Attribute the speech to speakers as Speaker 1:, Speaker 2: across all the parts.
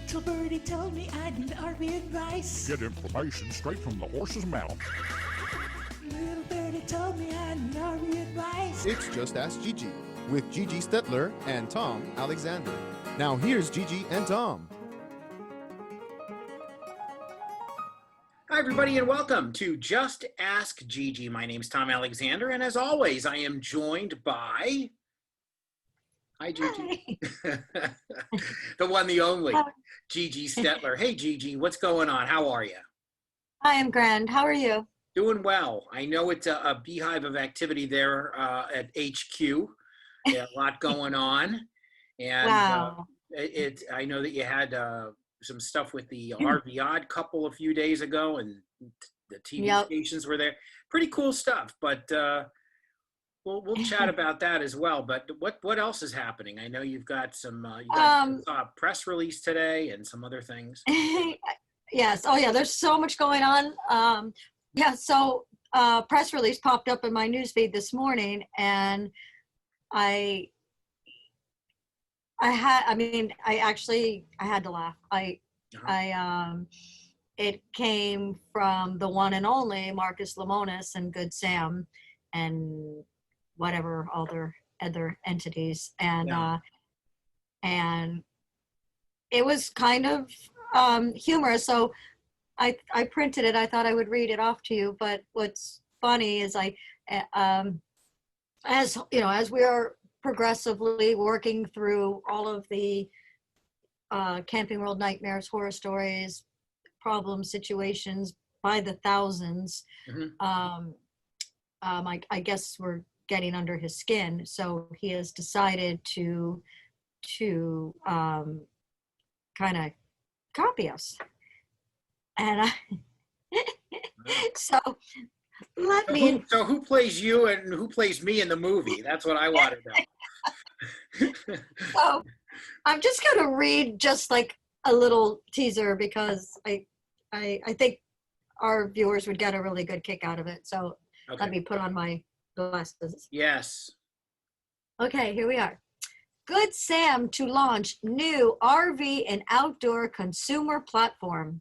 Speaker 1: Little birdie told me I'd need RV advice.
Speaker 2: Get information straight from the horse's mouth.
Speaker 1: Little birdie told me I'd need RV advice.
Speaker 3: It's Just Ask Gigi with Gigi Stetler and Tom Alexander. Now here's Gigi and Tom.
Speaker 4: Hi, everybody, and welcome to Just Ask Gigi. My name's Tom Alexander, and as always, I am joined by... Hi, Gigi. The one, the only, Gigi Stetler. Hey, Gigi, what's going on? How are you?
Speaker 5: I am grand. How are you?
Speaker 4: Doing well. I know it's a beehive of activity there at HQ. A lot going on. And
Speaker 5: wow.
Speaker 4: I know that you had some stuff with the RV Odd couple a few days ago, and the TV stations were there. Pretty cool stuff, but we'll chat about that as well. But what else is happening? I know you've got some a press release today and some other things.
Speaker 5: Yes. Oh yeah, there's so much going on. So press release popped up in my newsfeed this morning, and I had to laugh. It came from the one and only Marcus Lemonis and Good Sam and whatever other entities. And it was kind of humorous. So I printed it. I thought I would read it off to you. But what's funny is as we are progressively working through all of the Camping World nightmares, horror stories, problem situations by the thousands. Mm-hmm. I guess we're getting under his skin, so he has decided to kind of copy us, and so who
Speaker 4: plays you and who plays me in the movie? That's what I want to know.
Speaker 5: So I'm just going to read just like a little teaser because I think our viewers would get a really good kick out of it. So okay. Let me put on my glasses.
Speaker 4: Yes.
Speaker 5: Okay, here we are. Good Sam to launch new RV and outdoor consumer platform.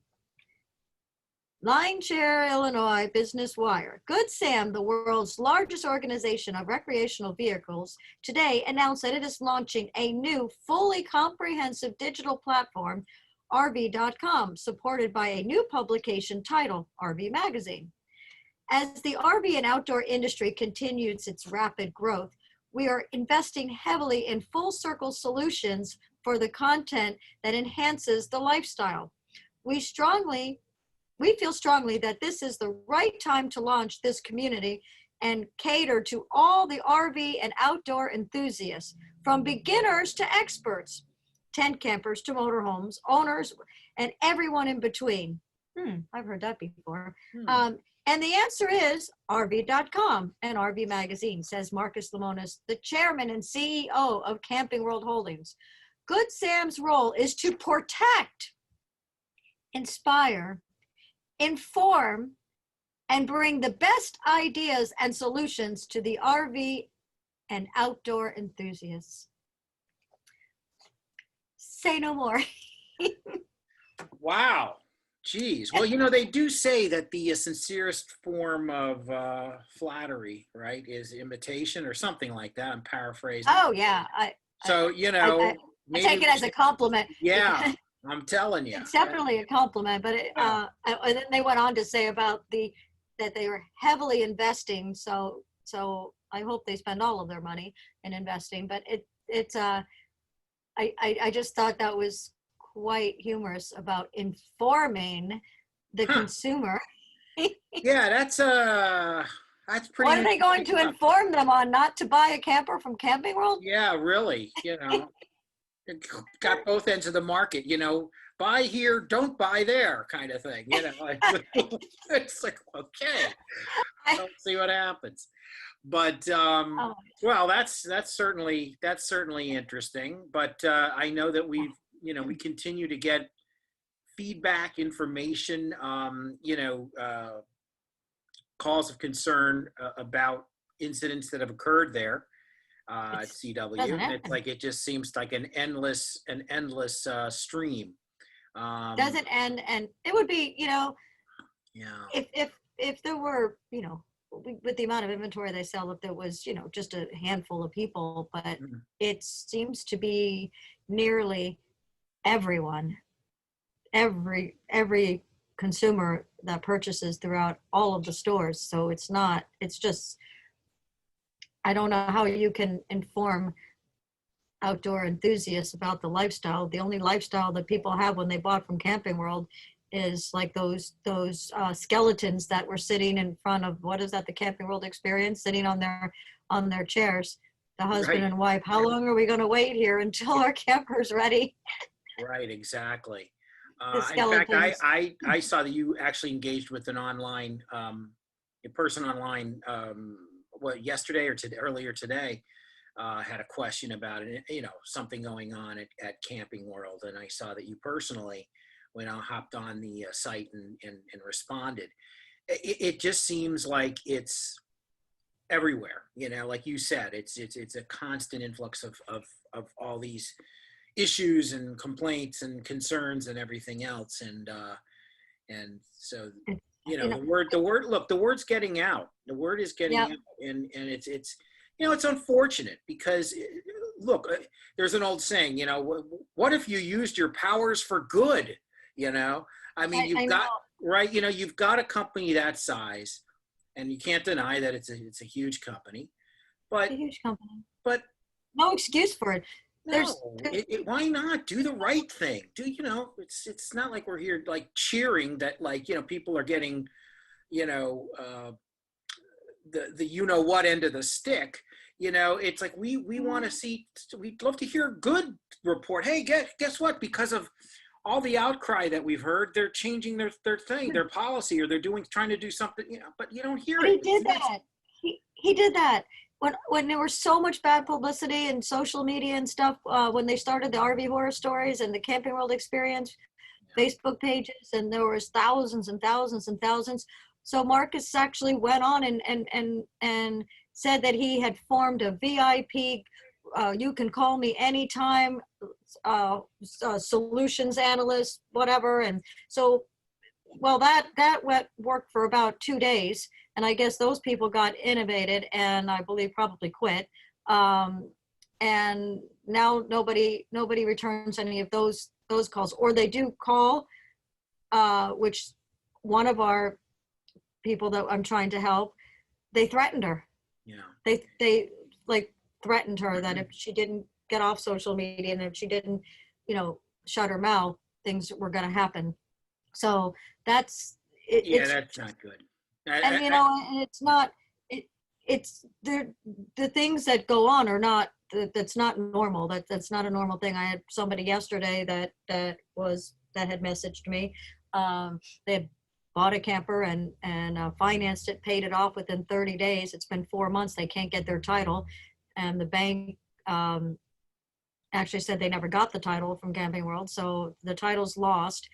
Speaker 5: Line Share Illinois Business Wire. Good Sam, the world's largest organization of recreational vehicles, today announced that it is launching a new, fully comprehensive digital platform, RV.com, supported by a new publication titled RV Magazine. As the RV and outdoor industry continues its rapid growth, we are investing heavily in full circle solutions for the content that enhances the lifestyle. We feel strongly that this is the right time to launch this community and cater to all the RV and outdoor enthusiasts, from beginners to experts, tent campers to motorhomes, owners, and everyone in between. I've heard that before. And the answer is RV.com and RV Magazine, says Marcus Lemonis, the chairman and CEO of Camping World Holdings. Good Sam's role is to protect, inspire, inform, and bring the best ideas and solutions to the RV and outdoor enthusiasts. Say no more.
Speaker 4: Wow. Geez. Well, they do say that the sincerest form of flattery, right, is imitation or something like that. I'm paraphrasing.
Speaker 5: Oh, yeah.
Speaker 4: I
Speaker 5: take it as a compliment.
Speaker 4: Yeah. I'm telling you.
Speaker 5: It's definitely a compliment, but and then they went on to say about that they were heavily investing. So I hope they spend all of their money in investing. But I just thought that was quite humorous about informing the consumer.
Speaker 4: Yeah, that's pretty.
Speaker 5: What are they going to inform them on? Not to buy a camper from Camping World?
Speaker 4: Yeah, really. Got both ends of the market, buy here, don't buy there kind of thing, It's like, okay, let's see what happens. But well, that's certainly interesting. But I know that we continue to get feedback, information, calls of concern about incidents that have occurred there. At CW. It's like it just seems like an endless stream
Speaker 5: Doesn't end, and it would be,
Speaker 4: Yeah.
Speaker 5: if there were, with the amount of inventory they sell, if there was, just a handful of people, but
Speaker 4: Mhm.
Speaker 5: it seems to be nearly everyone, every consumer that purchases throughout all of the stores. So it's just, I don't know how you can inform outdoor enthusiasts about the lifestyle. The only lifestyle that people have when they bought from Camping World is like those skeletons that were sitting in front of, what is that, the Camping World Experience, sitting on their chairs, the husband
Speaker 4: Right.
Speaker 5: and wife. How long are we going to wait here until our camper's ready?
Speaker 4: Right, exactly.
Speaker 5: The
Speaker 4: In fact,
Speaker 5: skeletons.
Speaker 4: I saw that you actually engaged with an online, a person online, yesterday or earlier today, had a question about it, something going on at Camping World. And I saw that you personally, when I hopped on the site and responded, it just seems like it's everywhere, like you said, it's a constant influx of all these issues and complaints and concerns and everything else. And so, the word's getting out. The word is getting
Speaker 5: Yep.
Speaker 4: out, and it's unfortunate because look, there's an old saying, what if you used your powers for good? I mean,
Speaker 5: I know.
Speaker 4: right, you've got a company that size, and you can't deny that it's a huge company,
Speaker 5: It's
Speaker 4: but
Speaker 5: a huge company.
Speaker 4: but
Speaker 5: No excuse for it.
Speaker 4: no, why not do the right thing? It's not like we're here like cheering that, like, people are getting, the what end of the stick. It's like we want to see. We'd love to hear a good report. Hey, guess what? Because of all the outcry that we've heard, they're changing their thing, their policy, or they're trying to do something. But you don't hear
Speaker 5: But
Speaker 4: it.
Speaker 5: he did that. He did that when there was so much bad publicity and social media and stuff. When they started the RV horror stories and the Camping World Experience Facebook pages, and there was thousands and thousands and thousands. So Marcus actually went on and said that he had formed a VIP. You can call me anytime. Solutions analyst, whatever. And so, well, that worked for about 2 days, and I guess those people got innovated, and I believe probably quit. And now nobody returns any of those calls, or they do call, which one of our people that I'm trying to help, they threatened her.
Speaker 4: Yeah.
Speaker 5: They like threatened her that if she didn't get off social media and if she didn't, shut her mouth, things were going to happen. So that's it.
Speaker 4: Yeah, that's not good.
Speaker 5: And and it's not. It's the things that go on are not. That's not normal. That's not a normal thing. I had somebody yesterday that had messaged me. They had bought a camper and financed it, paid it off within 30 days. It's been 4 months. They can't get their title, and the bank actually said they never got the title from Camping World, so the title's lost.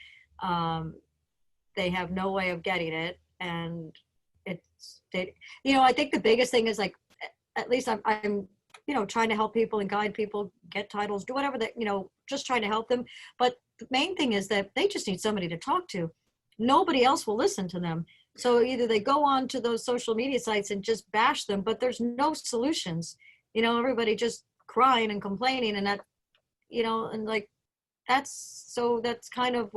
Speaker 5: They have no way of getting it, and I think the biggest thing is, like, at least I'm trying to help people and guide people get titles, do whatever that, just trying to help them. But the main thing is that they just need somebody to talk to. Nobody else will listen to them. So either they go on to those social media sites and just bash them, but there's no solutions. Everybody just crying and complaining, and that, and like, that's kind of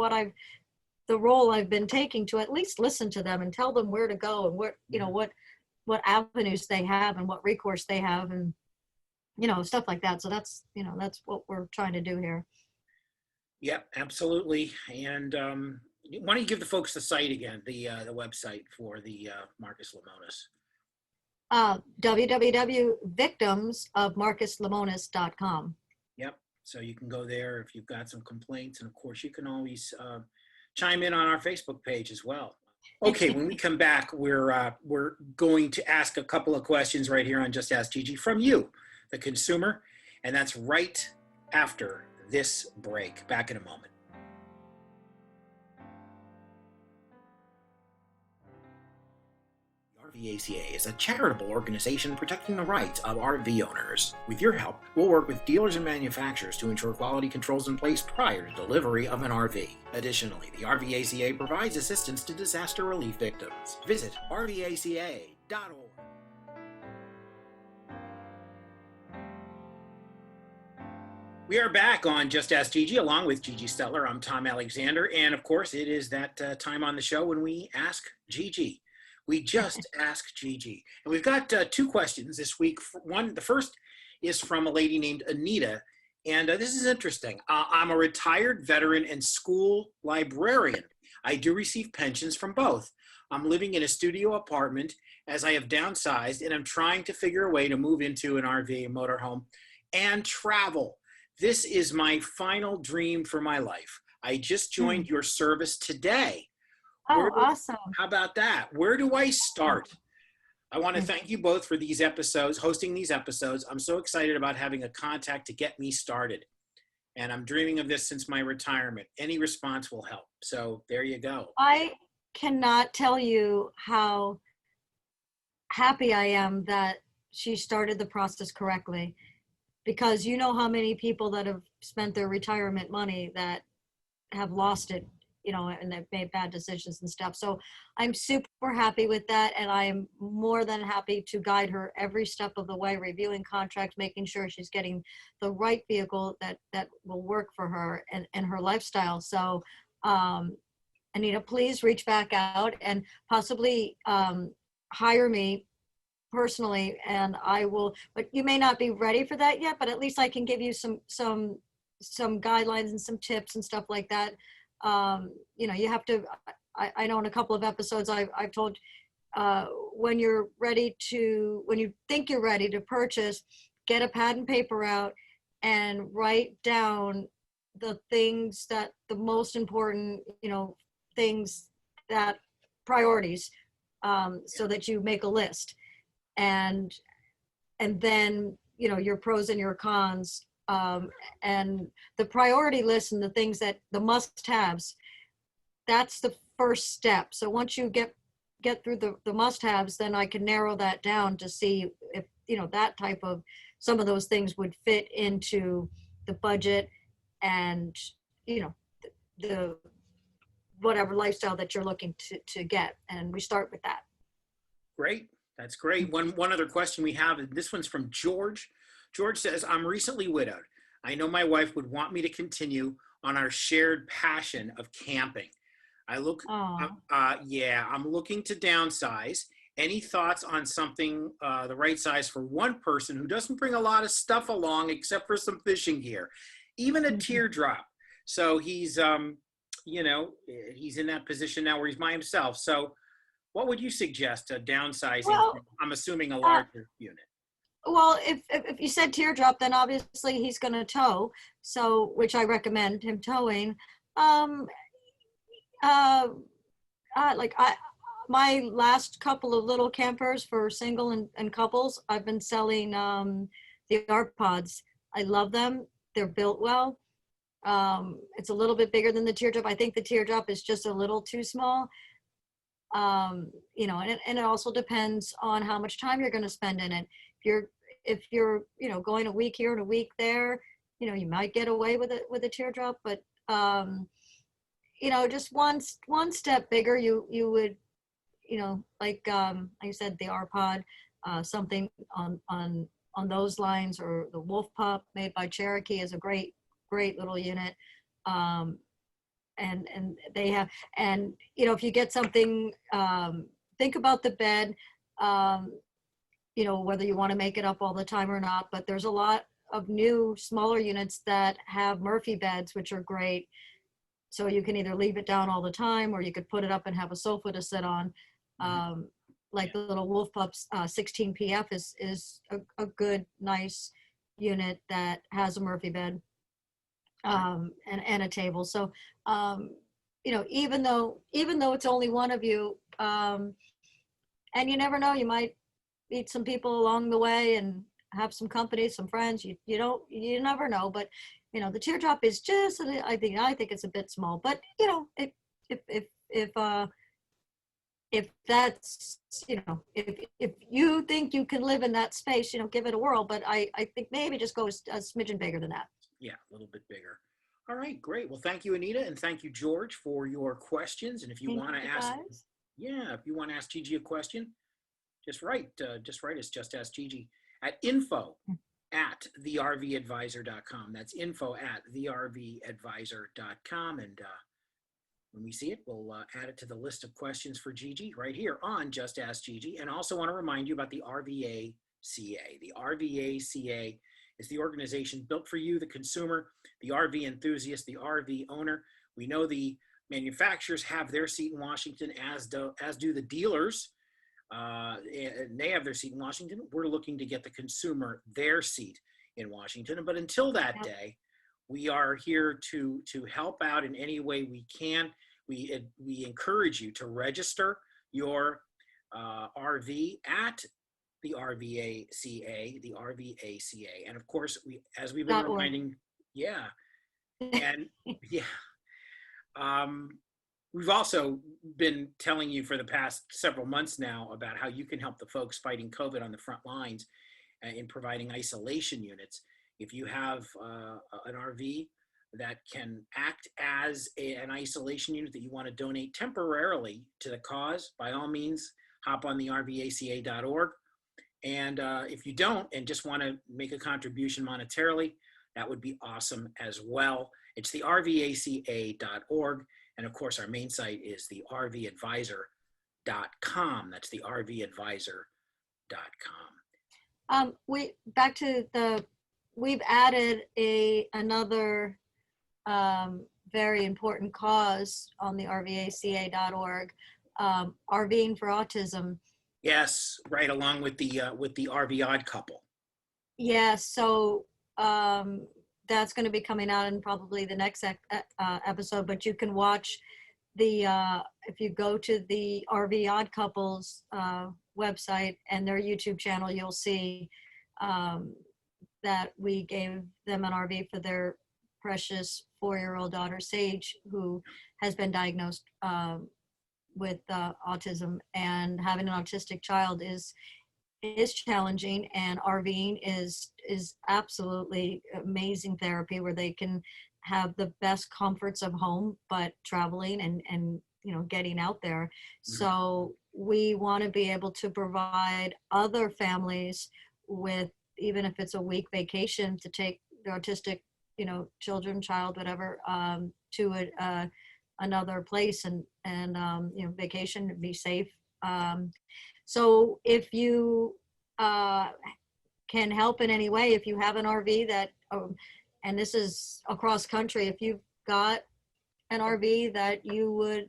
Speaker 5: the role I've been taking, to at least listen to them and tell them where to go and what avenues they have and what recourse they have, and stuff like that. So that's what we're trying to do here.
Speaker 4: Yep, absolutely. And why don't you give the folks the site again, the website for the Marcus Lemonis?
Speaker 5: www.victimsofmarcuslamonis.com.
Speaker 4: Yep. So you can go there if you've got some complaints, and of course you can always chime in on our Facebook page as well. Okay, when we come back, we're going to ask a couple of questions right here on Just Ask Gigi from you, the consumer, and that's right after this break. Back in a moment. RVACA is a charitable organization protecting the rights of RV owners. With your help, we'll work with dealers and manufacturers to ensure quality controls in place prior to delivery of an RV. Additionally, the RVACA provides assistance to disaster relief victims. Visit rvaca.org. We are back on Just Ask Gigi along with Gigi Stetler. I'm Tom Alexander, and of course, it is that time on the show when we ask Gigi. We just ask Gigi, and we've got two questions this week. The first is from a lady named Anita, and this is interesting. I'm a retired veteran and school librarian. I do receive pensions from both. I'm living in a studio apartment as I have downsized, and I'm trying to figure a way to move into an RV, motorhome, and travel. This is my final dream for my life. I just joined your service today.
Speaker 5: Awesome.
Speaker 4: How about that? Where do I start? I want to thank you both for these episodes, hosting these episodes. I'm so excited about having a contact to get me started. And I'm dreaming of this since my retirement. Any response will help. So there you go.
Speaker 5: I cannot tell you how happy I am that she started the process correctly. Because you know how many people that have spent their retirement money that have lost it, and they've made bad decisions and stuff. So I'm super happy with that. And I'm more than happy to guide her every step of the way, reviewing contracts, making sure she's getting the right vehicle that will work for her and her lifestyle. So Anita, please reach back out and possibly hire me personally, and I will, but you may not be ready for that yet, but at least I can give you some guidelines and some tips and stuff like that. You have to, I know in a couple of episodes I've told when you think you're ready to purchase, get a pad and paper out and write down the things that the most important, things that priorities, so that you make a list. And then, your pros and your cons, and the priority list and the things that the must-haves, that's the first step. So once you get through the must-haves, then I can narrow that down to see if, that type of, some of those things would fit into the budget and, the whatever lifestyle that you're looking to get. And we start with that.
Speaker 4: Great. That's great. One other question we have, and this one's from George. George says, I'm recently widowed. I know my wife would want me to continue on our shared passion of camping. I'm looking to downsize. Any thoughts on something the right size for one person who doesn't bring a lot of stuff along except for some fishing gear, even a teardrop? So he's, he's in that position now where he's by himself. So what would you suggest downsizing?
Speaker 5: Well,
Speaker 4: I'm assuming a larger unit.
Speaker 5: Well, if you said teardrop, then obviously he's going to tow. So, which I recommend him towing. My last couple of little campers for single and couples, I've been selling the ARP pods. I love them. They're built well. It's a little bit bigger than the teardrop. I think the teardrop is just a little too small. And it also depends on how much time you're going to spend in it. If you're going a week here and a week there, you might get away with a teardrop, but just one step bigger, you would, like I said, the R-Pod, something on those lines, or the Wolf Pup made by Cherokee is a great little unit. And they have, and if you get something, think about the bed, whether you want to make it up all the time or not, but there's a lot of new smaller units that have Murphy beds, which are great. So you can either leave it down all the time, or you could put it up and have a sofa to sit on. Like the little Wolf Pups 16 PF is a good, nice unit that has a Murphy bed. And a table. So, even though it's only one of you, and you never know, you might meet some people along the way and have some company, some friends. You never know. But the teardrop is just, I think it's a bit small. But if if that's, if you think you can live in that space, give it a whirl. But I think maybe just go a smidgen bigger than that.
Speaker 4: Yeah, a little bit bigger. All right, great. Well, thank you, Anita, and thank you, George, for your questions. And if you want to ask, if you want to ask Gigi a question, just write us, just ask Gigi at info@thervadvisor.com. That's info@thervadvisor.com. And when we see it, we'll add it to the list of questions for Gigi right here on Just Ask Gigi. And also want to remind you about the RVACA. The RVACA is the organization built for you, the consumer, the RV enthusiast, the RV owner. We know the manufacturers have their seat in Washington, as do the dealers. And they have their seat in Washington. We're looking to get the consumer their seat in Washington. But until that day, we are here to help out in any way we can. We encourage you to register your RV at the RVACA, and of course, as we've been reminding, and we've also been telling you for the past several months now about how you can help the folks fighting COVID on the front lines in providing isolation units. If you have an RV that can act as an isolation unit that you want to donate temporarily to the cause, by all means, hop on the rvaca.org. And if you don't and just want to make a contribution monetarily, that would be awesome as well. It's the rvaca.org. And of course, our main site is the rvadvisor.com. That's the rvadvisor.com.
Speaker 5: We've added another very important cause on the rvaca.org, RVing for autism.
Speaker 4: Yes, right along with the RV Odd Couple.
Speaker 5: Yeah, so that's going to be coming out in probably the next episode, but you can watch if you go to the RV Odd Couple's website and their YouTube channel, you'll see that we gave them an RV for their precious 4-year-old daughter, Sage, who has been diagnosed with autism, and having an autistic child is challenging, and RVing is absolutely amazing therapy where they can have the best comforts of home, but traveling and getting out there. So we want to be able to provide other families with, even if it's a week vacation, to take the autistic child, whatever, to another place and vacation, be safe. So if you can help in any way, if you have an RV that, and this is across country, if you've got an RV that you would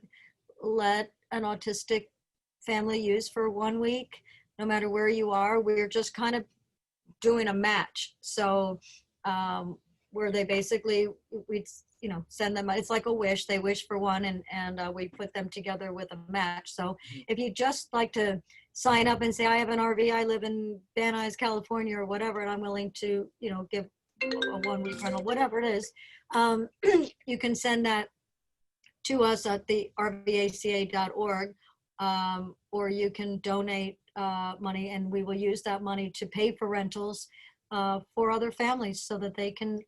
Speaker 5: let an autistic family use for 1 week, no matter where you are, we're just kind of doing a match. So where they basically, we'd send them, it's like a wish, they wish for one, and we put them together with a match. So if you just like to sign up and say, I have an RV, I live in Van Nuys, California or whatever, and I'm willing to give a 1 week rental, whatever it is, you can send that to us at the rvaca.org, or you can donate money, and we will use that money to pay for rentals for other families so that they can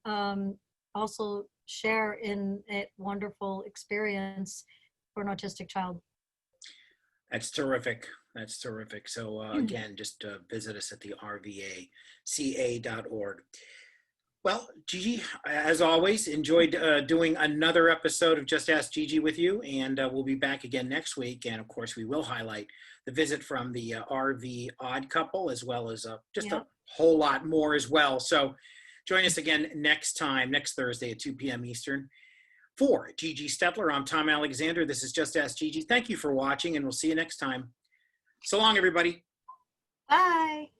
Speaker 5: also share in a wonderful experience for an autistic child.
Speaker 4: That's terrific. That's terrific. So again, just visit us at the rvaca.org. Well, Gigi, as always, enjoyed doing another episode of Just Ask Gigi with you, and we'll be back again next week. And of course, we will highlight the visit from the RV Odd Couple, as well as a whole lot more as well. So join us again next Thursday at 2 p.m. Eastern. For Gigi Stetler, I'm Tom Alexander. This is Just Ask Gigi. Thank you for watching, and we'll see you next time. So long, everybody.
Speaker 5: Bye.